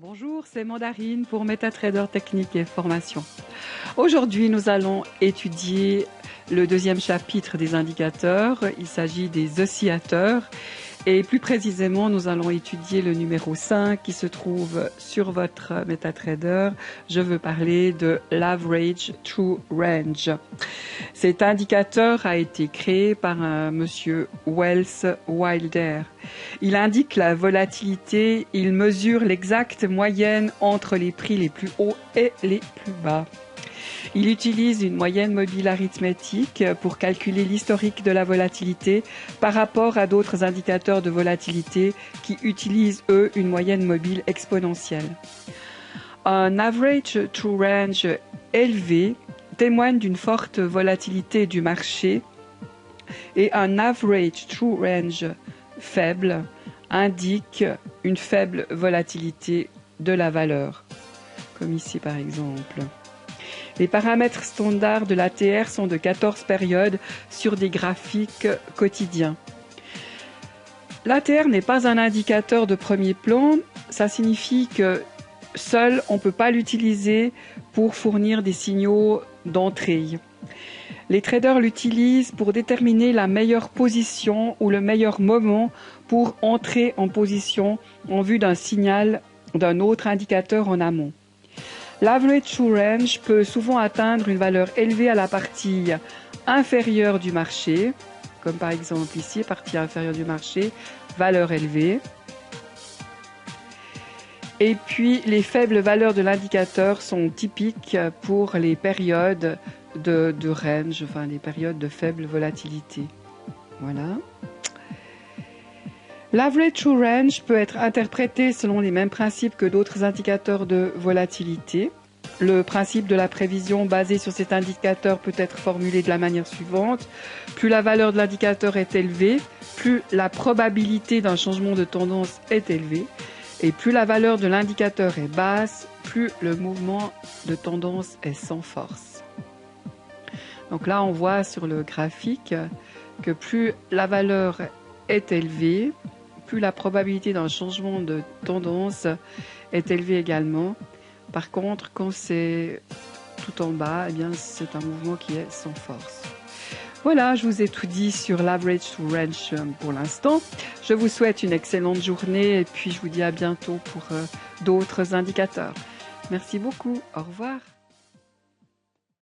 Bonjour, c'est Mandarine pour MetaTrader Technique et Formation. Aujourd'hui, nous allons étudier le deuxième chapitre des indicateurs. Il s'agit des oscillateurs et plus précisément, nous allons étudier le numéro 5 qui se trouve sur votre MetaTrader. Je veux parler de l'Average True Range. Cet indicateur a été créé par un monsieur Welles Wilder. Il indique la volatilité, il mesure l'exacte moyenne entre les prix les plus hauts et les plus bas. Il utilise une moyenne mobile arithmétique pour calculer l'historique de la volatilité par rapport à d'autres indicateurs de volatilité qui utilisent, eux, une moyenne mobile exponentielle. Un average true range élevé témoigne d'une forte volatilité du marché et un average true range faible indique une faible volatilité de la valeur, comme ici par exemple. Les paramètres standards de l'ATR sont de 14 périodes sur des graphiques quotidiens. L'ATR n'est pas un indicateur de premier plan, ça signifie que seul on ne peut pas l'utiliser pour fournir des signaux d'entrée. Les traders l'utilisent pour déterminer la meilleure position ou le meilleur moment pour entrer en position en vue d'un signal d'un autre indicateur en amont. L'average true range peut souvent atteindre une valeur élevée à la partie inférieure du marché, comme par exemple ici, partie inférieure du marché, valeur élevée. Et puis les faibles valeurs de l'indicateur sont typiques pour les périodes de range, enfin les périodes de faible volatilité. Voilà. L'average true range peut être interprété selon les mêmes principes que d'autres indicateurs de volatilité. Le principe de la prévision basé sur cet indicateur peut être formulé de la manière suivante. Plus la valeur de l'indicateur est élevée, plus la probabilité d'un changement de tendance est élevée. Et plus la valeur de l'indicateur est basse, plus le mouvement de tendance est sans force. Donc là, on voit sur le graphique que plus la valeur est élevée, plus la probabilité d'un changement de tendance est élevée également. Par contre, quand c'est tout en bas, eh bien, c'est un mouvement qui est sans force. Voilà, je vous ai tout dit sur l'average true range pour l'instant. Je vous souhaite une excellente journée et puis je vous dis à bientôt pour d'autres indicateurs. Merci beaucoup, au revoir.